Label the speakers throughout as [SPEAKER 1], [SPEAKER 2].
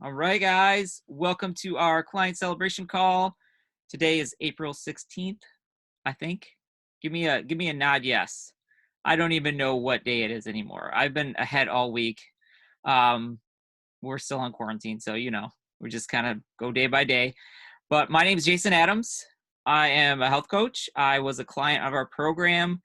[SPEAKER 1] All right, guys, welcome to our client celebration call. Today is April 16th, I think. Give me a nod, yes. I don't even know what day it is anymore. I've been ahead all week. We're still on quarantine, so we just kind of go day by day. But my name is Jason Adams. I am a health coach. I was a client of our program.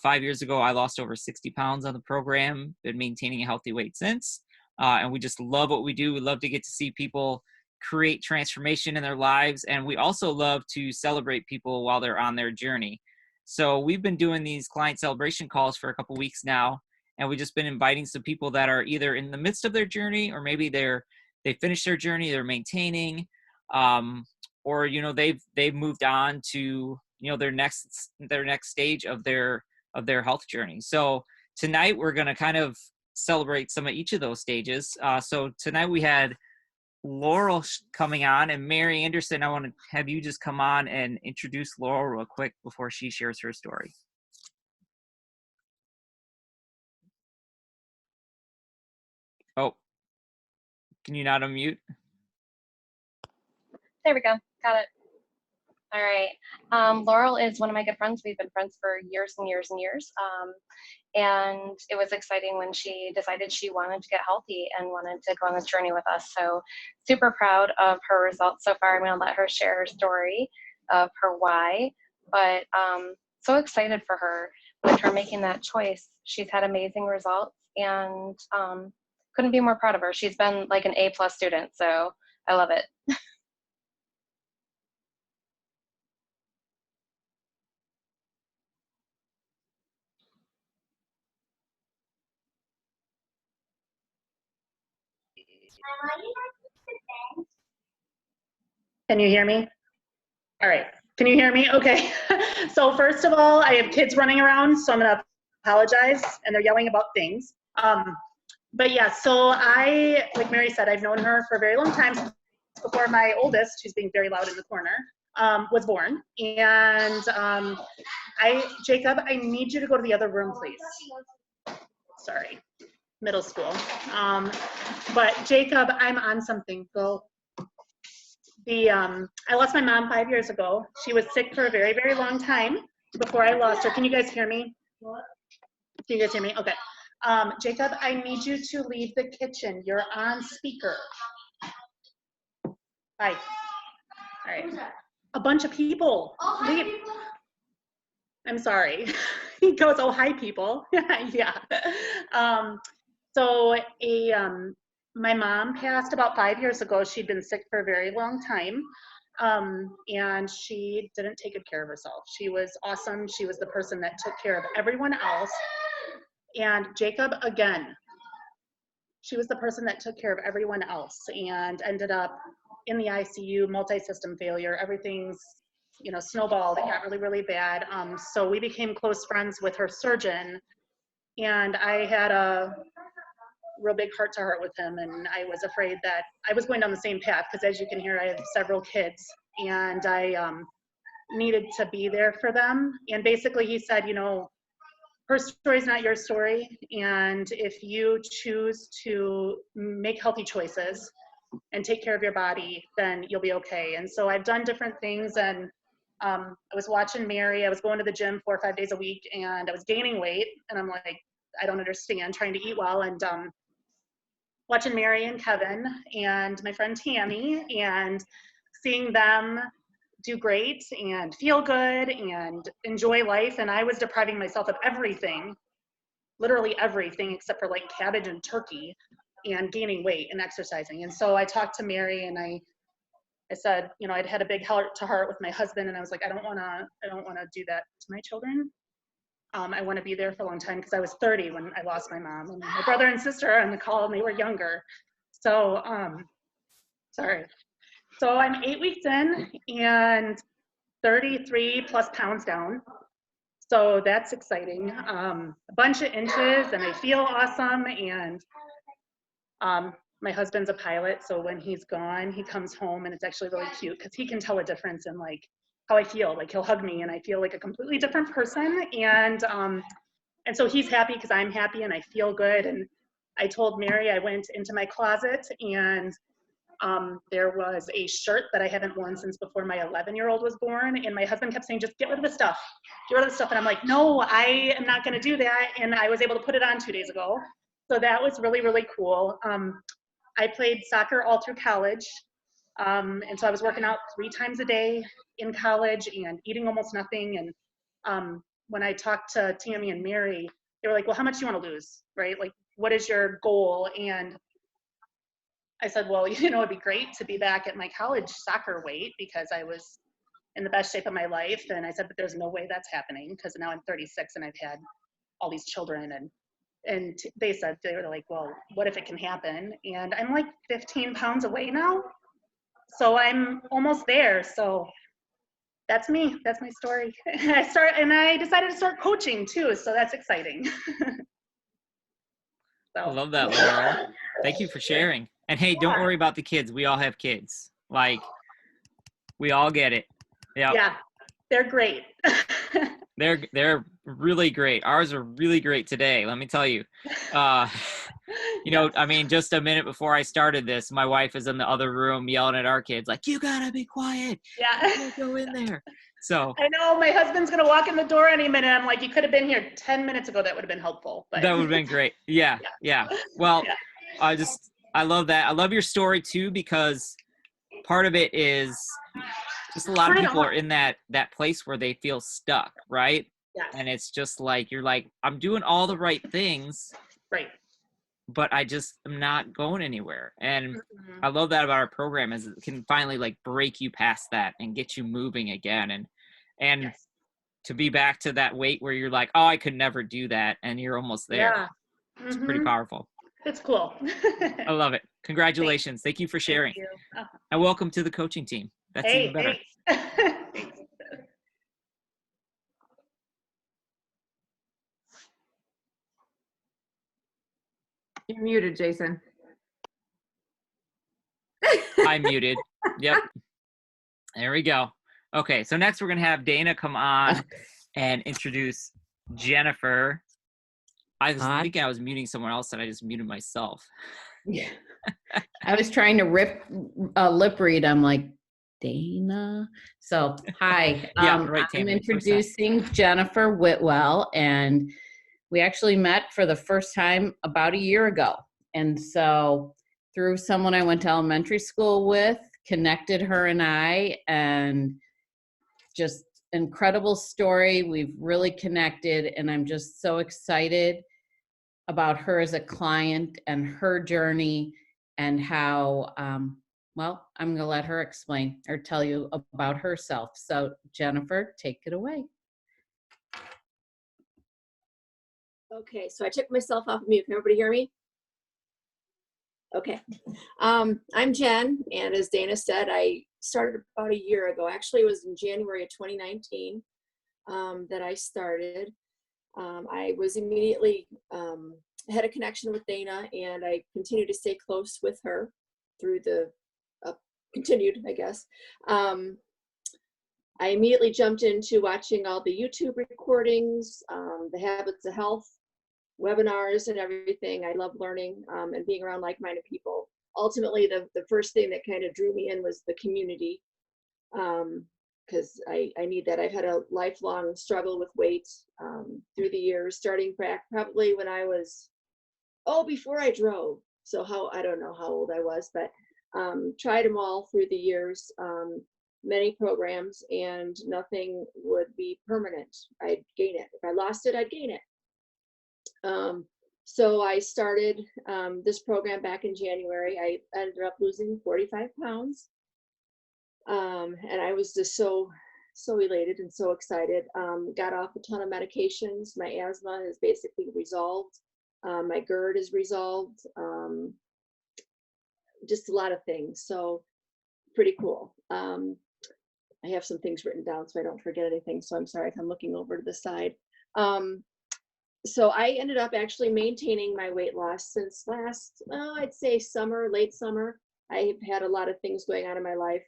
[SPEAKER 1] 5 years ago, I lost over 60 pounds on the program, been maintaining a healthy weight since. And we just love what we do. We love to get to see people create transformation in their lives. And we also love to celebrate people while they're on their journey. So we've been doing these client celebration calls for a couple weeks now. And we've just been inviting some people that are either in the midst of their journey, or maybe they finished their journey, they're maintaining, or they've moved on to their next stage of their health journey. So tonight we're going to kind of celebrate some of each of those stages. So tonight we had Laurel coming on, and Mary Anderson. I want to have you just come on and introduce Laurel real quick before she shares her story. Oh, can you not unmute?
[SPEAKER 2] There we go. Got it. All right. Laurel is one of my good friends. We've been friends for years and years and years. And it was exciting when she decided she wanted to get healthy and wanted to go on this journey with us. So super proud of her results so far. I'm going to let her share her story of her why. But so excited for her with her making that choice. She's had amazing results, and couldn't be more proud of her. She's been like an A+ student, so I love it.
[SPEAKER 3] Can you hear me? All right. Can you hear me? Okay. So first of all, I have kids running around, so I'm going to apologize, and they're yelling about things. But yeah, so like Mary said, I've known her for a very long time, before my oldest, who's being very loud in the corner, was born. And Jacob, I need you to go to the other room, please. Sorry, middle school. But Jacob, I'm on something. Go. I lost my mom 5 years ago. She was sick for a very, very long time before I lost her. Can you guys hear me? Can you guys hear me? Okay. Jacob, I need you to leave the kitchen. You're on speaker. Bye. All right. A bunch of people. Leave. I'm sorry. He goes, oh, hi, people. Yeah. My mom passed about 5 years ago. She'd been sick for a very long time, and she didn't take good care of herself. She was awesome. She was the person that took care of everyone else. And Jacob, again, she was the person that took care of everyone else and ended up in the ICU, multi-system failure. Everything's, snowballed. It got really, really bad. So we became close friends with her surgeon, and I had a real big heart to heart with him, and I was afraid that I was going down the same path, because as you can hear, I have several kids, and I needed to be there for them. And basically he said, her story is not your story, and if you choose to make healthy choices and take care of your body, then you'll be okay. And so I've done different things, and I was watching Mary. I was going to the gym 4 or 5 days a week, and I was gaining weight, and I'm like, I don't understand, trying to eat well, and watching Mary and Kevin and my friend Tammy, and seeing them do great and feel good and enjoy life. And I was depriving myself of everything, literally everything, except for like cabbage and turkey, and gaining weight and exercising. And so I talked to Mary, and I said, I'd had a big heart to heart with my husband, and I was like, I don't want to do that to my children. I want to be there for a long time, because I was 30 when I lost my mom, and my brother and sister are on the call, and they were younger. So, sorry. So I'm 8 weeks in and 33+ pounds down. So that's exciting. A bunch of inches, and I feel awesome. And my husband's a pilot, so when he's gone, he comes home, and it's actually really cute, because he can tell a difference in like how I feel. Like, he'll hug me, and I feel like a completely different person. And so he's happy because I'm happy, and I feel good. And I told Mary, I went into my closet and There was a shirt that I haven't worn since before my 11-year-old was born, and my husband kept saying, just get rid of the stuff, get rid of the stuff. And I'm like, no, I am not gonna do that. And I was able to put it on 2 days ago. So that was really, really cool. I played soccer all through college. And so I was working out 3 times a day in college and eating almost nothing. And when I talked to Tammy and Mary, they were like, well, how much do you want to lose, right? Like, what is your goal? And I said, well, it'd be great to be back at my college soccer weight because I was in the best shape of my life. And I said, but there's no way that's happening because now I'm 36 and I've had all these children. And they were like, well, what if it can happen? And I'm like 15 pounds away now. So I'm almost there. So that's me. That's my story. I decided to start coaching too. So that's exciting.
[SPEAKER 1] I love that, Laurel. Thank you for sharing. And hey, don't worry about the kids. We all have kids. Like, we all get it.
[SPEAKER 3] Yeah, they're great.
[SPEAKER 1] They're really great. Ours are really great today. Let me tell you. I mean, just a minute before I started this, my wife is in the other room yelling at our kids, like, you gotta be quiet.
[SPEAKER 3] Yeah.
[SPEAKER 1] Go in there. So
[SPEAKER 3] I know my husband's gonna walk in the door any minute. I'm like, you could have been here 10 minutes ago. That would have been helpful. But
[SPEAKER 1] that would have been great. Yeah. Well,
[SPEAKER 3] yeah.
[SPEAKER 1] I love that. I love your story too, because part of it is just a lot of people are in that place where they feel stuck, right?
[SPEAKER 3] Yeah.
[SPEAKER 1] And it's just like, you're like, I'm doing all the right things.
[SPEAKER 3] Right.
[SPEAKER 1] But I just am not going anywhere. And
[SPEAKER 3] Mm-hmm.
[SPEAKER 1] I love that about our program is it can finally like break you past that and get you moving again. And
[SPEAKER 3] Yes.
[SPEAKER 1] to be back to that weight where you're like, oh, I could never do that. And you're almost there.
[SPEAKER 3] Yeah. Mm-hmm.
[SPEAKER 1] It's pretty powerful.
[SPEAKER 3] It's cool.
[SPEAKER 1] I love it. Congratulations. Thank you for sharing.
[SPEAKER 3] Thank you.
[SPEAKER 1] And welcome to the coaching team. That's even better.
[SPEAKER 3] Thanks.
[SPEAKER 4] You're muted, Jason.
[SPEAKER 1] I'm muted. Yep. There we go. Okay, so next we're going to have Dana come on and introduce Jennifer. I was thinking I was muting someone else and I just muted myself.
[SPEAKER 4] Yeah. I was trying to lip read. I'm like, Dana. So, hi.
[SPEAKER 1] Right,
[SPEAKER 4] I'm introducing Jennifer Whitwell, and we actually met for the first time about a year ago. And so through someone I went to elementary school with, connected her and I, and just incredible story. We've really connected, and I'm just so excited about her as a client and her journey and how, I'm going to let her explain or tell you about herself. So Jennifer, take it away.
[SPEAKER 5] Okay, so I took myself off of mute. Can everybody hear me? Okay. I'm Jen, and as Dana said, I started about a year ago. Actually, it was in January of 2019 that I started. I was immediately had a connection with Dana, and I continued to stay close with her through the continued, I guess. I immediately jumped into watching all the YouTube recordings, the Habits of Health webinars and everything. I love learning and being around like-minded people. Ultimately, the first thing that kind of drew me in was the community, because I need that. I've had a lifelong struggle with weight through the years, starting back probably when I was, before I drove. So I don't know how old I was, but tried them all through the years, many programs, and nothing would be permanent. I'd gain it. If I lost it, I'd gain it. So I started this program back in January. I ended up losing 45 pounds. And I was just so elated and so excited. Got off a ton of medications. My asthma is basically resolved. My GERD is resolved. Just a lot of things. So pretty cool. I have some things written down so I don't forget anything. So I'm sorry if I'm looking over to the side. So I ended up actually maintaining my weight loss since last, I'd say summer, late summer. I've had a lot of things going on in my life.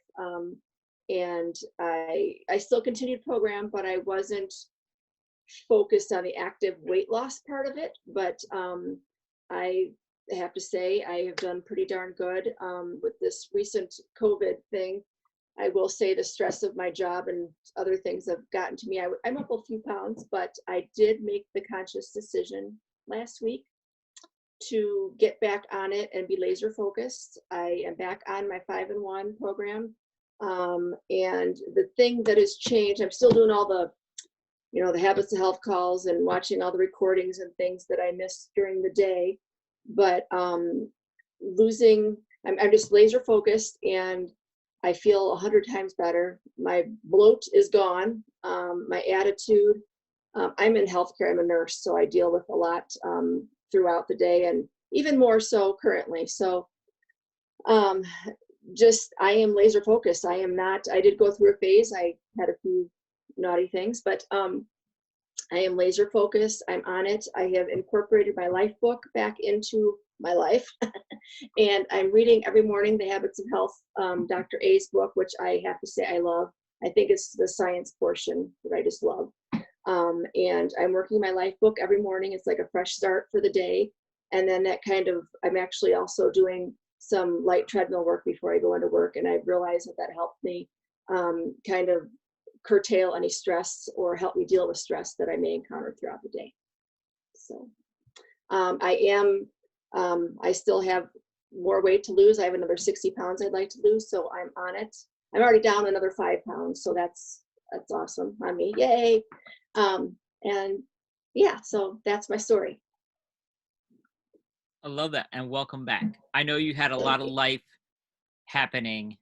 [SPEAKER 5] And I still continued program, but I wasn't focused on the active weight loss part of it. But I I have to say I have done pretty darn good with this recent COVID thing. I will say the stress of my job and other things have gotten to me. I'm up a few pounds, but I did make the conscious decision last week to get back on it and be laser focused. I am back on my 5-in-1 program. And the thing that has changed, I'm still doing all the, the Habits of Health calls and watching all the recordings and things that I missed during the day. But I'm just laser focused, and I feel 100 times better. My bloat is gone. My attitude, I'm in healthcare, I'm a nurse, so I deal with a lot throughout the day, and even more so currently. So I am laser focused. I did go through a phase. I had a few naughty things, but I am laser focused. I'm on it. I have incorporated my life book back into my life. And I'm reading every morning the Habits of Health, Dr. A's book, which I have to say I love. I think it's the science portion that I just love. And I'm working my life book every morning. It's like a fresh start for the day. And then I'm actually also doing some light treadmill work before I go into work. And I realized that helped me kind of curtail any stress or help me deal with stress that I may encounter throughout the day. So I still have more weight to lose. I have another 60 pounds I'd like to lose, so I'm on it. I'm already down another 5 pounds, so that's awesome on me. Yay. And yeah, so that's my story.
[SPEAKER 1] I love that, and welcome back. I know you had a lot of life happening.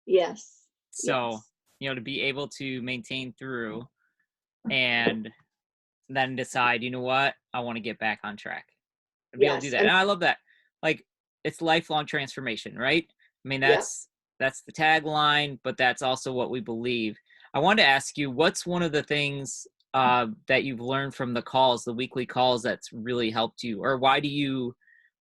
[SPEAKER 5] Yes.
[SPEAKER 1] So,
[SPEAKER 5] yes.
[SPEAKER 1] To be able to maintain through and then decide, you know what, I want to get back on track. To be able to do that. And I love that. Like, it's lifelong transformation, right? I mean, that's the tagline, but that's also what we believe. I wanted to ask you, what's one of the things that you've learned from the weekly calls that's really helped you? Or why do you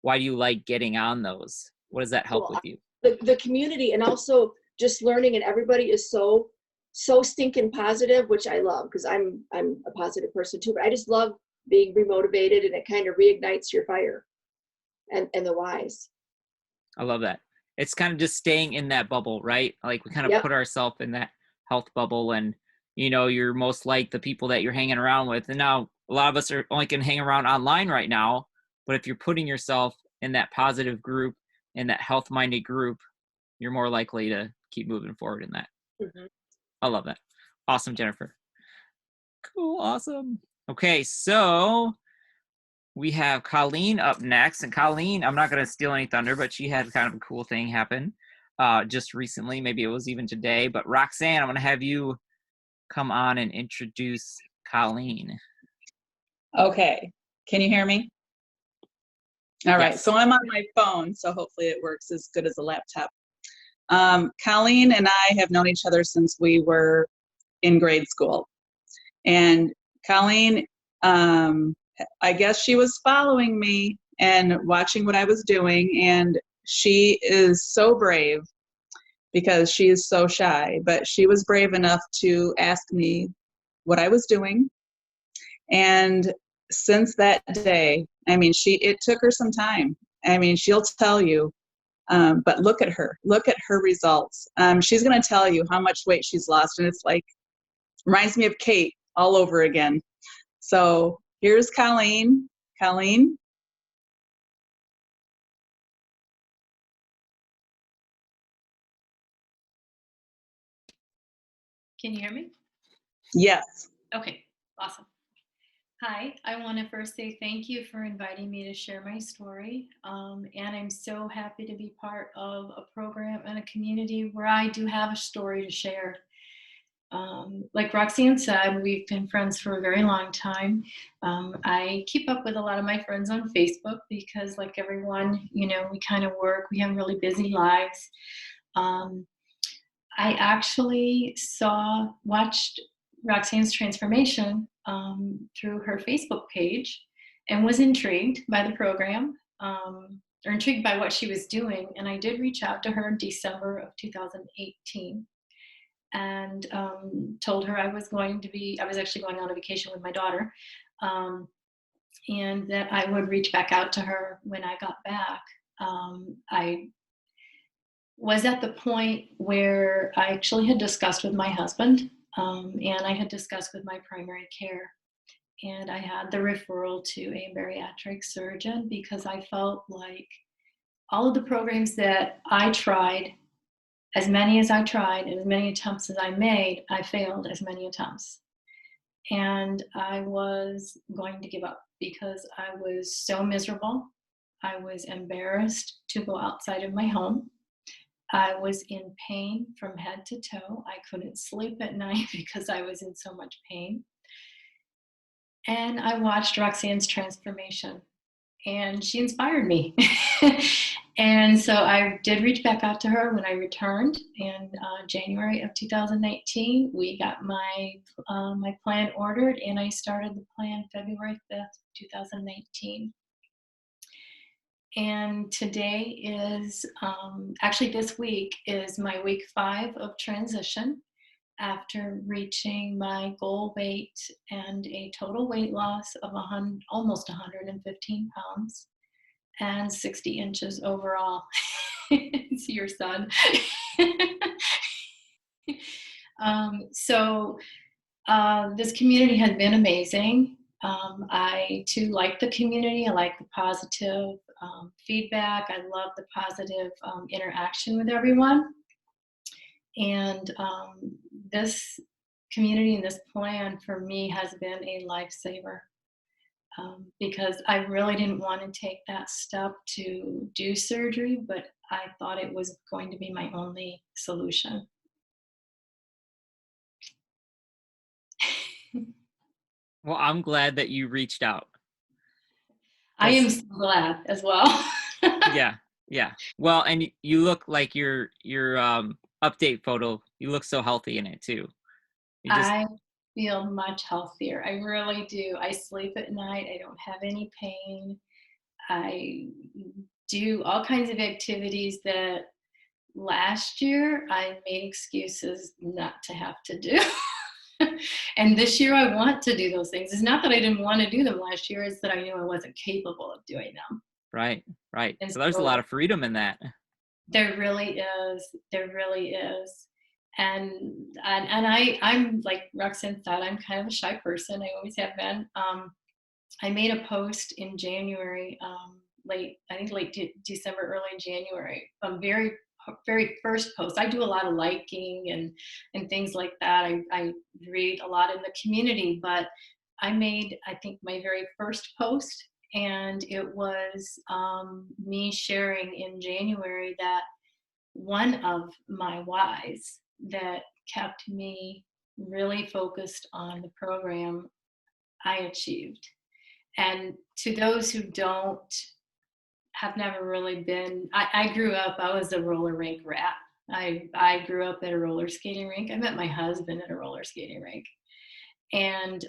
[SPEAKER 1] like getting on those? What does that help with you?
[SPEAKER 5] The community, and also just learning, and everybody is so stinking positive, which I love, because I'm a positive person too, but I just love being remotivated, and it kind of reignites your fire and the whys.
[SPEAKER 1] I love that. It's kind of just staying in that bubble, right? Like, we kind of put ourselves in that health bubble, and you're most like the people that you're hanging around with. And now a lot of us are only can hang around online right now, but if you're putting yourself in that positive group, in that health-minded group, you're more likely to keep moving forward in that.
[SPEAKER 5] Mm-hmm.
[SPEAKER 1] I love that. Awesome, Jennifer. Cool. Awesome. Okay. So we have Colleen up next, and Colleen, I'm not going to steal any thunder, but she had kind of a cool thing happen just recently. Maybe it was even today, but Roxanne, I'm going to have you come on and introduce Colleen.
[SPEAKER 6] Okay. Can you hear me? All right.
[SPEAKER 1] Yes.
[SPEAKER 6] So I'm on my phone, so hopefully it works as good as a laptop. Colleen and I have known each other since we were in grade school. And Colleen, I guess she was following me and watching what I was doing. And she is so brave because she is so shy, but she was brave enough to ask me what I was doing. And since that day, I mean, it took her some time. I mean, she'll tell you, but look at her results. She's going to tell you how much weight she's lost. And it's like, reminds me of Kate all over again. So here's Colleen. Colleen.
[SPEAKER 7] Can you hear me?
[SPEAKER 6] Yes.
[SPEAKER 7] Okay, awesome. Hi, I want to first say thank you for inviting me to share my story. And I'm so happy to be part of a program and a community where I do have a story to share. Like Roxanne said, we've been friends for a very long time. I keep up with a lot of my friends on Facebook because, like everyone, we kind of work, we have really busy lives. I actually watched Roxanne's transformation through her Facebook page and was intrigued by the program, or intrigued by what she was doing. And I did reach out to her in December of 2018 and told her I was actually going on a vacation with my daughter. and that I would reach back out to her when I got back. I was at the point where I actually had discussed with my husband, and I had discussed with my primary care. And I had the referral to a bariatric surgeon because I felt like all of the programs that I tried, as many as I tried and as many attempts as I made, I failed as many attempts. And I was going to give up because I was so miserable. I was embarrassed to go outside of my home. I was in pain from head to toe. I couldn't sleep at night because I was in so much pain. And I watched Roxanne's transformation, and she inspired me. And so I did reach back out to her when I returned in January of 2019. We got my plan ordered, and I started the plan February 5th, 2019. And today is, actually this week is my week 5 of transition after reaching my goal weight and a total weight loss of almost 115 pounds and 60 inches overall. It's your son. So this community has been amazing. I too like the community. I like the positive feedback. I love the positive interaction with everyone. And this community and this plan for me has been a lifesaver. Because I really didn't want to take that step to do surgery, but I thought it was going to be my only solution.
[SPEAKER 1] Well, I'm glad that you reached out.
[SPEAKER 7] I am so glad as well.
[SPEAKER 1] Yeah. Well, and you look like your update photo, you look so healthy in it too.
[SPEAKER 7] I feel much healthier. I really do. I sleep at night. I don't have any pain. I do all kinds of activities that last year I made excuses not to have to do. And this year I want to do those things. It's not that I didn't want to do them last year, it's that I knew I wasn't capable of doing them.
[SPEAKER 1] Right.
[SPEAKER 7] And
[SPEAKER 1] So there's a lot of freedom in that.
[SPEAKER 7] There really is. There really is. And I'm like Roxanne said, I'm kind of a shy person. I always have been. I made a post in January, late December, early January. Very first post. I do a lot of liking and things like that. I read a lot in the community, but I made, I think, my very first post, and it was me sharing in January that one of my whys that kept me really focused on the program, I achieved. And to those who have never really been, I grew up, I was a roller rink rat. I grew up at a roller skating rink. I met my husband at a roller skating rink. And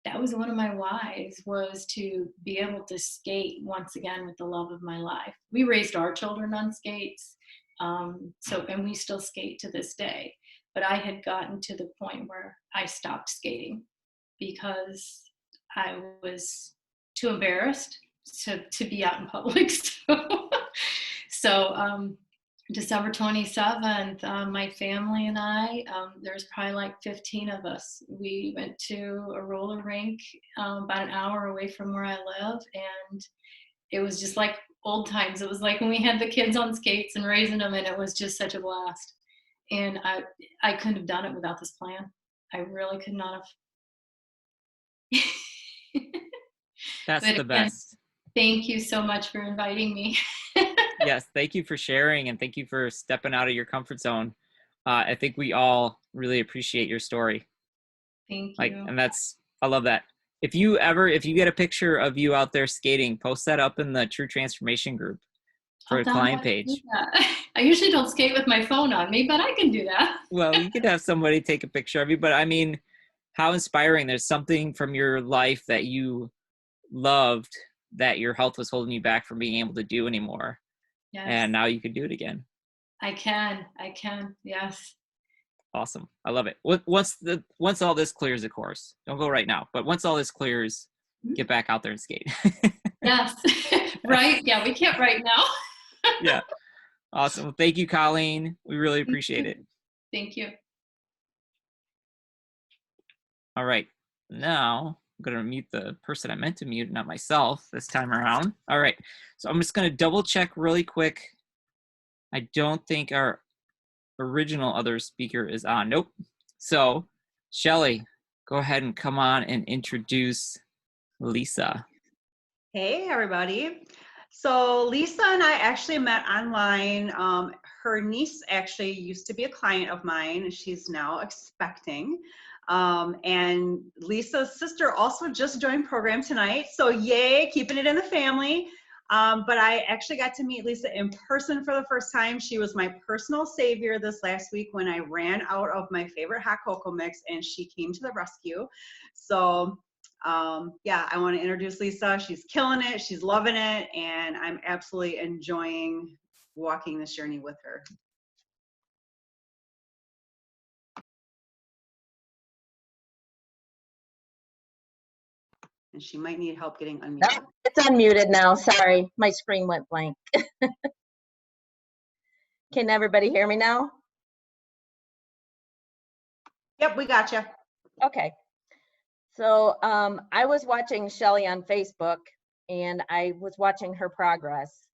[SPEAKER 7] that was one of my whys, was to be able to skate once again with the love of my life. We raised our children on skates. And we still skate to this day. But I had gotten to the point where I stopped skating because I was too embarrassed to be out in public. So December 27th, my family and I, there's probably like 15 of us. We went to a roller rink about an hour away from where I live, and it was just like old times. It was like when we had the kids on skates and raising them, and it was just such a blast. And I couldn't have done it without this plan. I really could not have.
[SPEAKER 1] That's
[SPEAKER 7] But
[SPEAKER 1] the
[SPEAKER 7] again,
[SPEAKER 1] best.
[SPEAKER 7] Thank you so much for inviting me.
[SPEAKER 1] Yes, thank you for sharing, and thank you for stepping out of your comfort zone. I think we all really appreciate your story.
[SPEAKER 7] Thank
[SPEAKER 1] Like,
[SPEAKER 7] you.
[SPEAKER 1] and I love that. If you get a picture of you out there skating, post that up in the True Transformation group for a
[SPEAKER 7] I'll
[SPEAKER 1] client
[SPEAKER 7] definitely do
[SPEAKER 1] page.
[SPEAKER 7] that. I usually don't skate with my phone on me, but I can do that.
[SPEAKER 1] Well, you could have somebody take a picture of you, but I mean, how inspiring. There's something from your life that you loved that your health was holding you back from being able to do anymore.
[SPEAKER 7] Yes.
[SPEAKER 1] And now you can do it again.
[SPEAKER 7] I can. Yes.
[SPEAKER 1] Awesome. I love it. Once all this clears, of course, don't go right now, but once all this clears, get back out there and skate.
[SPEAKER 7] Yes. Right. Yeah, we can't right now.
[SPEAKER 1] Yeah. Awesome. Well, thank you, Colleen. We really appreciate it.
[SPEAKER 7] Thank you.
[SPEAKER 1] All right. Now I'm going to mute the person I meant to mute, not myself this time around. All right. So I'm just going to double check really quick. I don't think our original other speaker is on. Nope. So Shelly, go ahead and come on and introduce Lisa.
[SPEAKER 8] Hey, everybody. So Lisa and I actually met online. Her niece actually used to be a client of mine. She's now expecting. And Lisa's sister also just joined program tonight. So yay, keeping it in the family. But I actually got to meet Lisa in person for the first time. She was my personal savior this last week when I ran out of my favorite hot cocoa mix, and she came to the rescue. So yeah, I want to introduce Lisa. She's killing it. She's loving it. And I'm absolutely enjoying walking this journey with her. And she might need help getting unmuted.
[SPEAKER 9] Nope, it's unmuted now. Sorry, my screen went blank. Can everybody hear me now?
[SPEAKER 8] Yep, we got you.
[SPEAKER 9] Okay. So I was watching Shelly on Facebook, and I was watching her progress.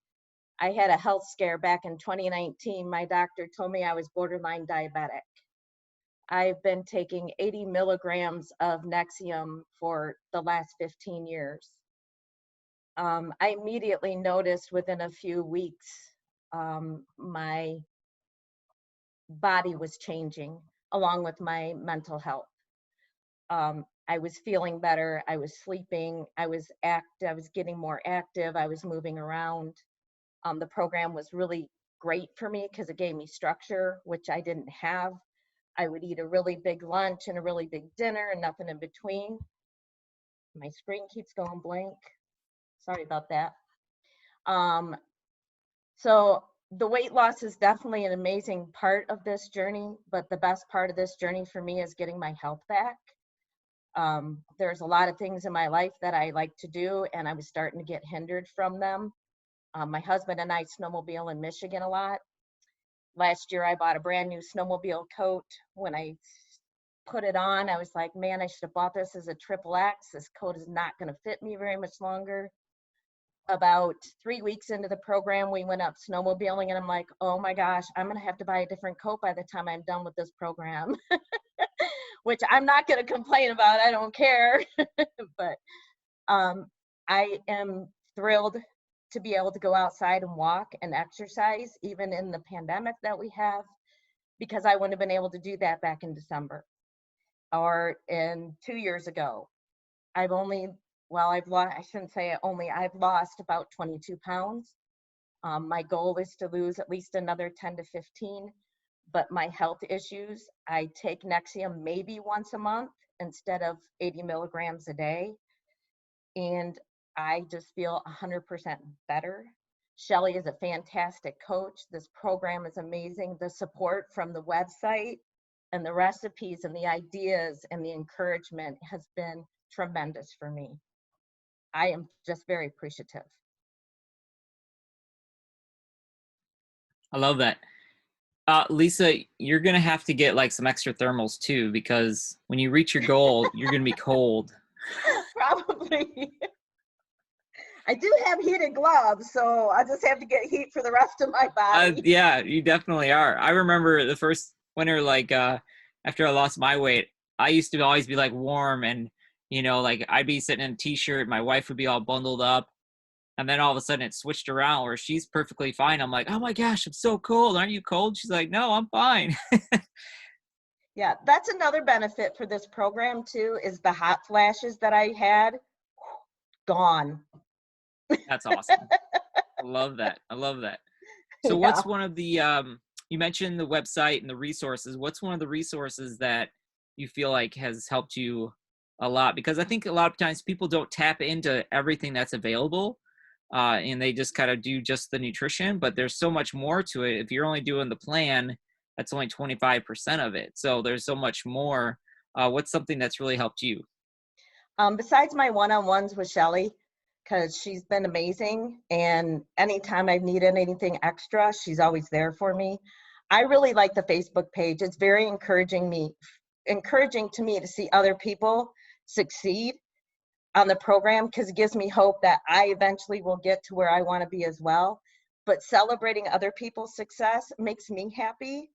[SPEAKER 9] I had a health scare back in 2019. My doctor told me I was borderline diabetic. I've been taking 80 milligrams of Nexium for the last 15 years. I immediately noticed within a few weeks, my body was changing along with my mental health. I was feeling better. I was sleeping. I was getting more active. I was moving around. The program was really great for me because it gave me structure, which I didn't have. I would eat a really big lunch and a really big dinner and nothing in between. My screen keeps going blank. Sorry about that. So the weight loss is definitely an amazing part of this journey, but the best part of this journey for me is getting my health back. There's a lot of things in my life that I like to do, and I was starting to get hindered from them. My husband and I snowmobile in Michigan a lot. Last year, I bought a brand new snowmobile coat. When I put it on, I was like, man, I should have bought this as a XXX. This coat is not going to fit me very much longer. About 3 weeks into the program, we went up snowmobiling, and I'm like, oh my gosh, I'm going to have to buy a different coat by the time I'm done with this program, which I'm not going to complain about. I don't care. But I am thrilled to be able to go outside and walk and exercise, even in the pandemic that we have, because I wouldn't have been able to do that back in December or in 2 years ago. I've lost about 22 pounds. My goal is to lose at least another 10 to 15, but my health issues, I take Nexium maybe once a month instead of 80 milligrams a day. And I just feel 100% better. Shelly is a fantastic coach. This program is amazing. The support from the website and the recipes and the ideas and the encouragement has been tremendous for me. I am just very appreciative.
[SPEAKER 1] I love that. Lisa, you're going to have to get like some extra thermals too, because when you reach your goal, you're going to be cold.
[SPEAKER 9] Probably. I do have heated gloves, so I just have to get heat for the rest of my body.
[SPEAKER 1] Yeah, you definitely are. I remember the first winter, like after I lost my weight, I used to always be like warm, and you know, like I'd be sitting in a t-shirt, my wife would be all bundled up, and then all of a sudden it switched around where she's perfectly fine. I'm like, oh my gosh, I'm so cold. Aren't you cold? She's like, no, I'm fine.
[SPEAKER 9] Yeah, that's another benefit for this program too, is the hot flashes that I had, gone.
[SPEAKER 1] That's awesome. I love that. I love that. So what's one of the, you mentioned the website and the resources. What's one of the resources that you feel like has helped you a lot? Because I think a lot of times people don't tap into everything that's available, and they just kind of do just the nutrition, but there's so much more to it. If you're only doing the plan, that's only 25% of it. So there's so much more. What's something that's really helped you?
[SPEAKER 9] Besides my one-on-ones with Shelly, because she's been amazing, and anytime I've needed anything extra, she's always there for me. I really like the Facebook page. It's very encouraging to me to see other people succeed on the program, because it gives me hope that I eventually will get to where I want to be as well. But celebrating other people's success makes me happy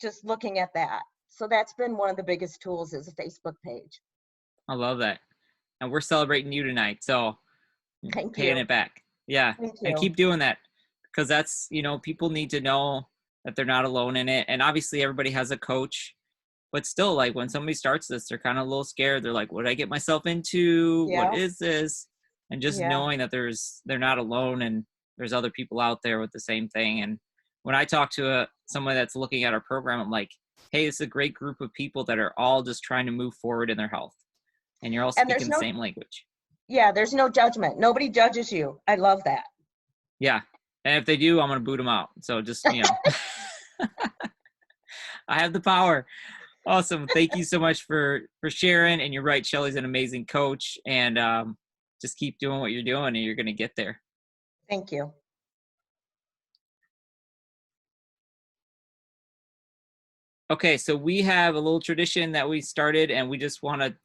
[SPEAKER 9] just looking at that. So that's been one of the biggest tools, is a Facebook page.
[SPEAKER 1] I love that. And we're celebrating you tonight. So
[SPEAKER 9] Thank
[SPEAKER 1] paying
[SPEAKER 9] you.
[SPEAKER 1] it back. Yeah.
[SPEAKER 9] Thank
[SPEAKER 1] And
[SPEAKER 9] you.
[SPEAKER 1] keep doing that, because that's, people need to know that they're not alone in it. And obviously everybody has a coach, but still, like, when somebody starts this, they're kind of a little scared. They're like, what did I get myself into?
[SPEAKER 9] Yeah.
[SPEAKER 1] What is this? And just
[SPEAKER 9] Yeah.
[SPEAKER 1] knowing that they're not alone, and there's other people out there with the same thing. And when I talk to someone that's looking at our program, I'm like, hey, it's a great group of people that are all just trying to move forward in their health. And you're all
[SPEAKER 9] And there's
[SPEAKER 1] speaking the same language.
[SPEAKER 9] Yeah, there's no judgment. Nobody judges you. I love that.
[SPEAKER 1] Yeah. And if they do, I'm going to boot them out. So just, I have the power. Awesome. Thank you so much for sharing. And you're right, Shelly's an amazing coach. And just keep doing what you're doing, and you're going to get there.
[SPEAKER 9] Thank you.
[SPEAKER 1] Okay, so we have a little tradition that we started, and we just want to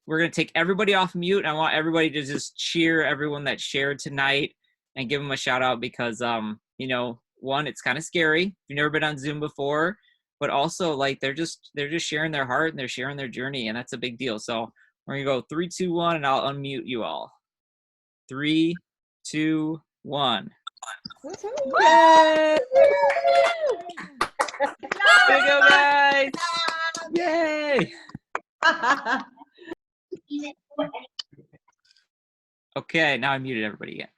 [SPEAKER 1] we're going to take everybody off mute. I want everybody to just cheer everyone that shared tonight and give them a shout out, because, one, it's kind of scary if you've never been on Zoom before, but also, like, they're just sharing their heart and they're sharing their journey, and that's a big deal. So we're going to go 3, 2, 1, and I'll unmute you all. 3, 2, 1. Yay! There you go, guys. Yay! Okay, now I muted everybody again.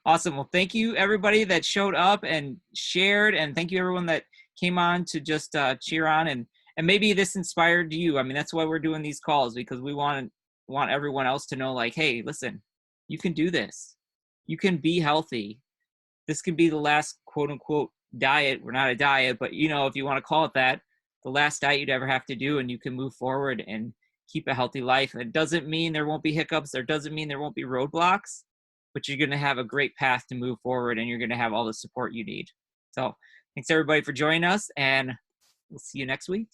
[SPEAKER 1] Awesome. Well, thank you everybody that showed up and shared, and thank you everyone that came on to just cheer on, and maybe this inspired you. I mean, that's why we're doing these calls, because we want everyone else to know, like, hey, listen, you can do this. You can be healthy. This can be the last quote unquote diet. We're not a diet, but if you want to call it that, the last diet you'd ever have to do, and you can move forward and keep a healthy life. It doesn't mean there won't be hiccups. There doesn't mean there won't be roadblocks, but you're going to have a great path to move forward, and you're going to have all the support you need. So thanks everybody for joining us, and we'll see you next week.